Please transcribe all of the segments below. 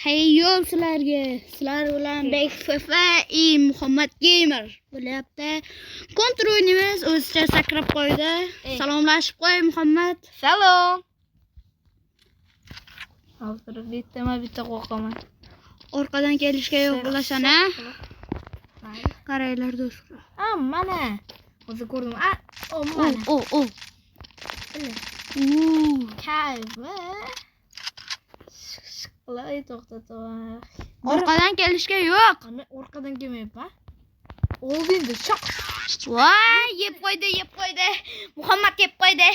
Hey yo sizlarga. Sizlar bilan Bekfafa Muhammad Gamer bo'lyapti. Kontrol o'ynaymiz. O'zicha sakrab qo'ydi. Salomlashib qo'y Muhammad. Salom. Hozir bitta qo'rqaman. Orqadan kelishga yo'q bo'lashana. Qaranglar do'stlar. Mana. Hozir ko'rdim. Mana. Kayfa. Qilay to'xtatma. Orqadan kelishga yo'q. Qani orqadan kelmayapman. Oldinda shoq. Voy, yeb qo'ydi. Muhammad yeb qo'ydi.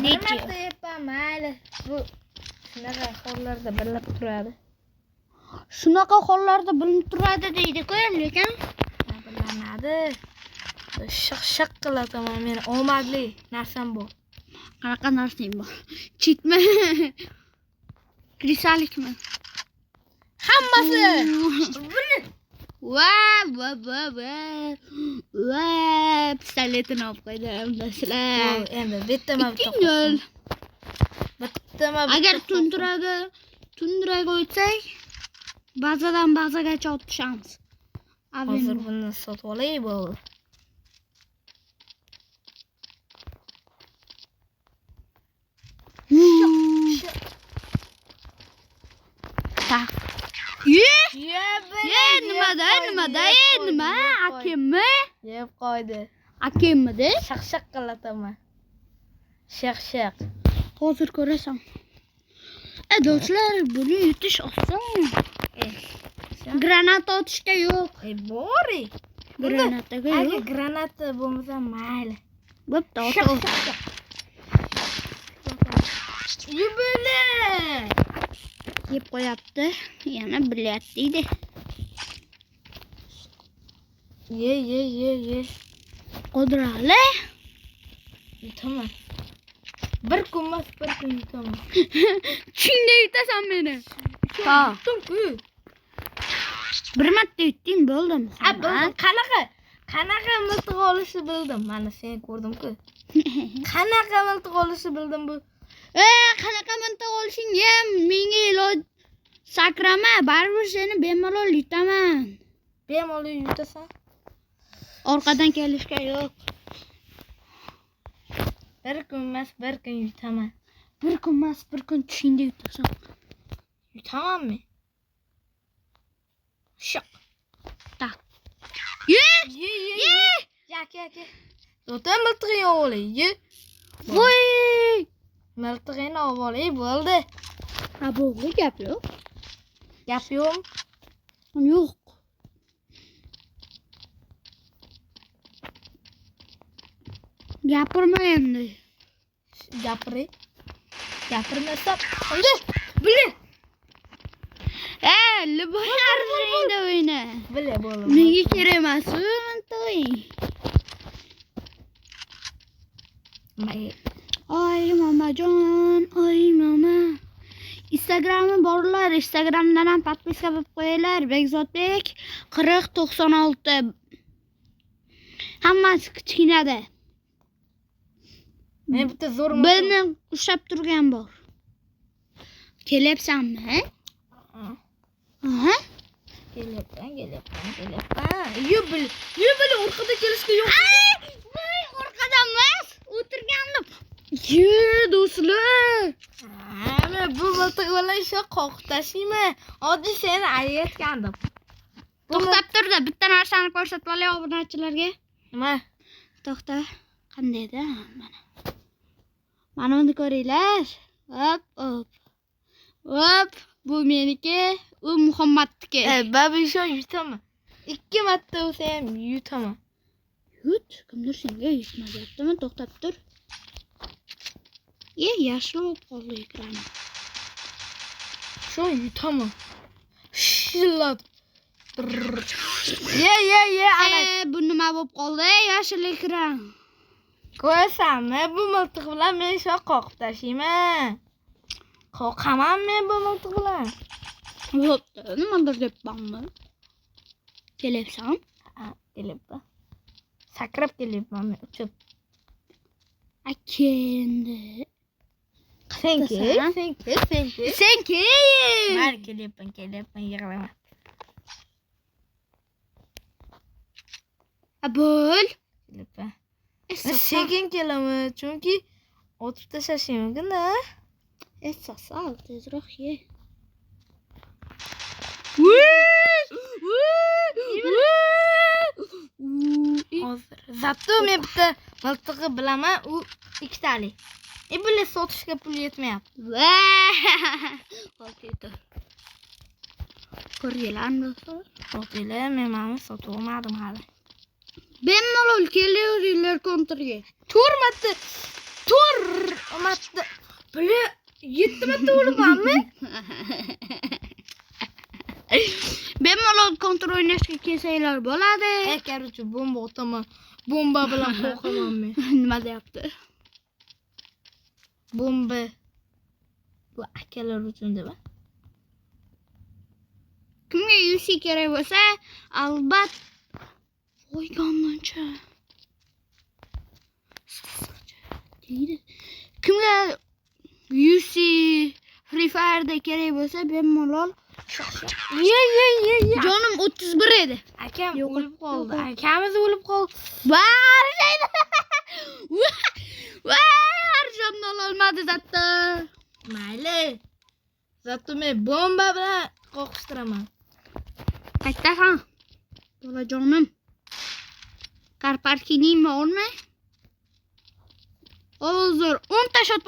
Nima deyapman, mayli. Bu shunaqa hollarda bilib turadi. Shunaqa hollarda bilinib turadi deydi-ku, lekin bilinadi. Shaq qilataman meni omadli narsam bu. Qanaqa narsang bor? Chitmi? Krisalikmi? Hammasi. Va, pistoletini olib qo'ydim do'stlar. Endi bittama Agar tundirga o'tsak, bazadan bazagacha o'tishamiz. Hozir buni sotib olay bo'ldi. Nima? Akimmi? Yeb qo'ydi. Akimmidi? Shaq qilataman. Shaq. Hozir ko'rasan. Do'stlar, buni yutish oson. Granata otishga yo'q. Bori. Granataga yo'q. Agar granata bo'lmasa mayli. Bo'pti, Yubili. Yeb qo'yapti. Yana bilyapti deydi. Ye. Qodirali. Yutaman. Bir kun yutaman. Shunday yutasan meni. Yutum-ku. Bir marta yutding, bo'ldim. Qanaqa miltiq olishni bildim. Mana seni ko'rdim-ku. Qanaqa miltiq olishni bildim bu. Qanaqa miltiq olishingga ham menga iloj sakrama, baribir seni bemalol yutaman. Bemalol yutasan? Orqadan kelishga yo'q. Bir kun yutaman. Bir kun tushingda yutasan. Yutamanmi? Shoq. Tak. Ye. Yak. O'ta miltig'ini olay. Ye. Voy! Miltig'ini olay bo'ldi. Bo'ldi, gap yo'q. Gap yo'q. Yo'q. Gapirma endi. Gapirmasam. Endi bili. Liboslarni o'yna. Bili bo'ldi. Menga kerak emas, to'y. Oy mamajon, oy mama. Instagram'i borlar, Instagramdan ham podpiska qilib qo'yinglar. Bekzodbek 4096. Hammasi kichkinada. Men bitta zo'r beni ushlab turgan bor. Kelyapsanmi? Aha. Kelyapman. Yubili orqada kelishga yo'q. Voy, orqadan emas, o'tirgandim. Do'stlar. Men bu miltiq bilan shu qoqib tashlayman. Oddiy seni aytgandim. To'xtab turdi, bitta narsani ko'rsatib olay obunachilarga. Nima? To'xta. Qandayda? Mana uni ko'ringlar. Hop. Bu meniki, u Muhammadniki. Babisho yutaman. 2 marta bo'lsa ham yutaman. Yut, kimdir senga yutma deyaptimi? To'xtab tur. Yashil bo'lib qoldi ekrani. Shu yutaman. Shillat. Ye. Bu nima bo'lib qoldi? Yashil ekran. Ko'rsanmi, bu miltiq bilan men shu qoqib tashlayman. Qoqaman men bu miltiq bilan. Bo'pti, nimadir debmanmi? Kelyapsan? Kelyapman. Sakrab kelyapman men uchib. Endi Sen Sen kim? Mari kelyapman, yig'laman. Bo'l. Kelyapman. Sekin. Sekin kelaman, chunki otib tashlashim mumkin-da. Sal tezroq ye. Hozir. Zato men bitta miltig'i bilaman, u ikkitalik. Bular sotishga pul yetmayapti. Qo'ydi. Ko'rganlar Sotinglar, men mana sotib olmadim hali. bemalol kelaveringlar kontrga. 4 marta. Bular 7 marta o'libmanmi? Bemalol kontr o'ynashga kelsanglar bo'ladi. Korоче, bomba otaman. Bomba bilan qo'rqaman men. Nima deyapti? Bomba. Bu akalar uchun deb. Kimga UC kerak bo'lsa, albatta qo'yganmancha. Deydi. Kimga UC Free Fire'da kerak bo'lsa, bemalol Ye. jonim 31 edi. Akam Yo'q, o'lib qoldi. yo'q. Akamiz o'lib qoldi. Barishaydi. Arjonni ololmadi zatda. Mayli. Zato men bomba bilan qo'qishtiraman. Qaytasan? Bolajonim. Karparkining bormi? Hozir 10 ta shot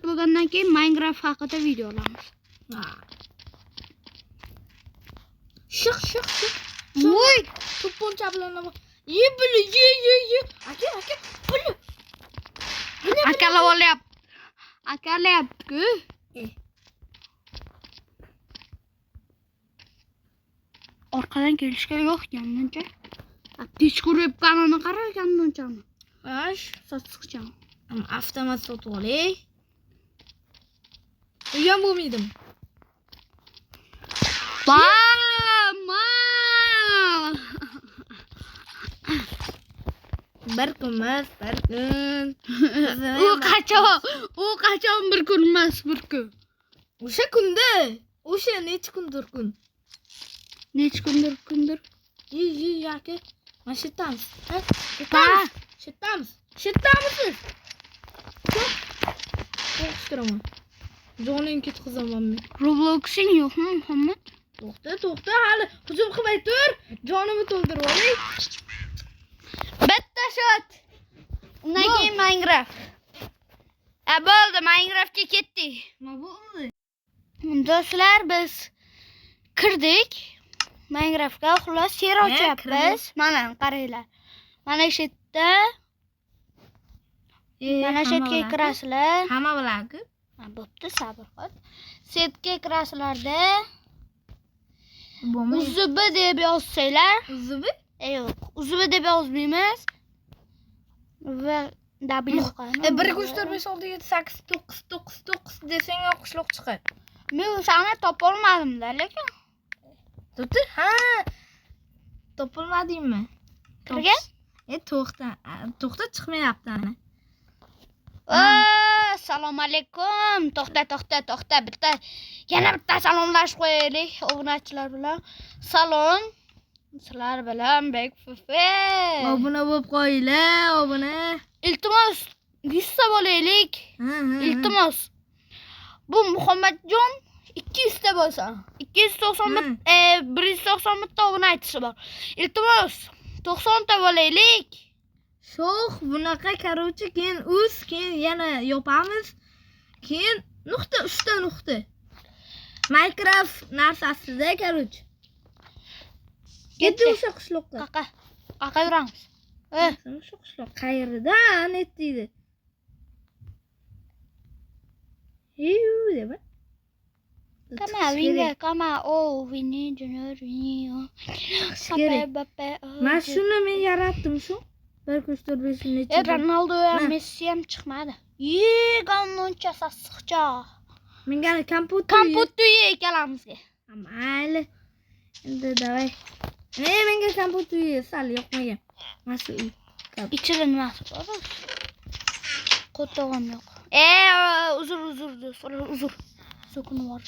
bo'lgandan keyin Minecraft haqida video olamiz. Shiq. Voy, To'pponcha bilan nima? Ye buli, ye. Aka, buli. akalayapti-ku. Orqadan kelishga yo'q ganmuncha. Aptech qurib qanini qaraganmunchami? Ash, Sotsiqcham. avtomat sotib olay. Uyam bo'lmaydimi? Mama! Bir kun. U qachon bir kun emas, bir kun. O'sha kunda, o'sha necha kundir kun. Necha kundir? Ye, aka. Mana shetamiz. Shetamiz. Qo'qishtiraman. Joning ketqizaman men. Robloxing yo'qmi, Muhammad? To'xta, hali hujum qilmay tur. Jonimni to'ldirib olay. Bitta shot. Undan keyin Minecraft. Bo'ldi, Minecraftga ketdik. Nima bo'ldi? Do'stlar, biz kirdik. Minecraftga xullas yer ochyapmiz. Mana qaranglar. Mana shu yerda mana shu yerga kirasizlar. Hamma biladi. Bo'pti, sabr qil. Setga kirasizlarda Bo'lmaydi. Uzubi deb yozsanglar, Uzubi? yo'q, uzubi deb yozmaymiz. Va W qo'yamiz. 1 2 3 4 5 6 7 8 9 desang qishloq chiqadi. Men o'shani topolmadim-da, lekin. To'ti? Ha. Topolmadingmi? Kirgan? To'xta chiqmayapti ana. Assalomu alaykum. To'xta. Yana bitta salomlashib qo'yaylik obunachilar bilan. Salom. Sizlar bilan Bekfufe. Obuna bo'lib qo'yinglar, obuna. Iltimos 100 ta bo'laylik. Iltimos. Bu Muhammadjon 200 ta bo'lsa, 190 ta obunachisi bor. Iltimos 90 ta bo'laylik. Sho'x, bunaqa короче, keyin keyin yana yopamiz. Keyin nuqta, 3 ta nuqta. Minecraft narsasida короче. Ketdi o'sha qishloqqa. Qaqa yuramiz. O'sha qishloq qayerda? Net deydi. Deba. Kama, vini, junior, vini. Mana shuni men yaratdim shu. 1 2 3 4 5 necha. Ronaldo ham Messi ham chiqmadi. Ganuncha sassiqcha. Menga kompyuter ikkalamizga. Mayli. Endi davay. Menga kompyuter sal yoqmagan. Mana shu. Ichida nimasi bor? Qo'tog'im yo'q. Uzr do'stlar, uzr. So'kini bor.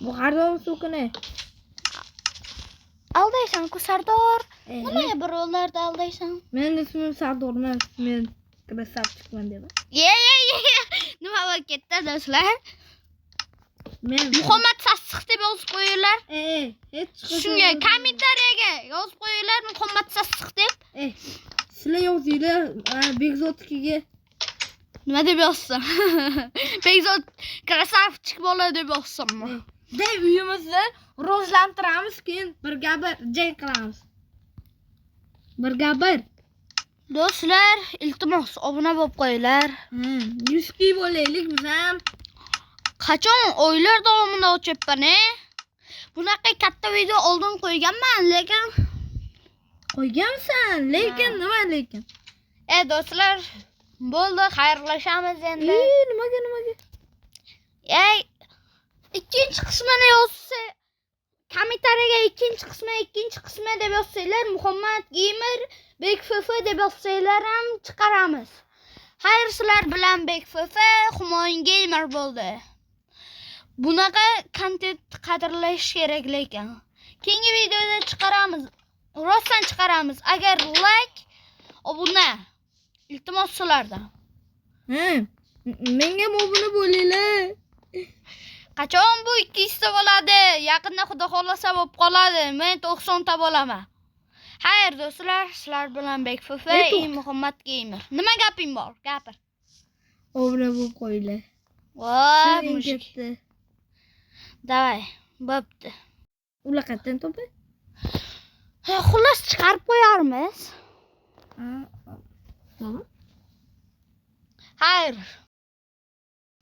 Bu qardon so'kini. Aldaysan-ku Sardor. Nimaga birovlarni aldaysan? Men ismim Sardor emas. Men krasavchikman deb. Ye. Nima bo'lib ketdi do'stlar? Men Muhammad Sassiq deb yozib qo'yinglar. hech Shunga kommentariyaga yozib qo'yinglar Muhammad Sassiq deb. sizlar yozinglar Bekzodnikiga. Nima deb yozsam? Bekzod krasavchik bola deb yozsammi? Deb uyimizni rivojlantiramiz, keyin birga bir jang qilamiz. Birga bir. Do'stlar, iltimos obuna bo'lib qo'yinglar. 100 ki bo'laylik biz ham. Qachon oylar davomida o'tyapman, Bunaqa katta video oldin qo'yganman, lekin Qo'ygansan, lekin nima lekin? Do'stlar, bo'ldi, xayrlashamiz endi. Nimaga? Ikkinchi qismini yozsa, kommentariyaga ikkinchi qismi deb yozsanglar, Muhammad Gamer, BekFF deb yozsanglar ham chiqaramiz. Xayr, sizlar bilan BekFF, Humoyun Gamer bo'ldi. Bunaqa kontent qadrlash kerak lekin. Keyingi videoda chiqaramiz. Rostdan chiqaramiz. Agar like, obuna, iltimos sizlardan. Menga obuna bo'linglar. Qachon bu 200 ta bo'ladi? Yaqinda xudo xolasa bo'lib qoladi. Men 90 ta bo'laman. Xayr do'stlar, sizlar bilan BekFF, Muhammad Gamer. Nima gaping bor? Gapir. Obuna bo'lib qo'yinglar. Voy, mushuk. Davay, bo'pti. Ular qayerdan topay? Xullas chiqarib qo'yarmiz. Tamam. Xayr.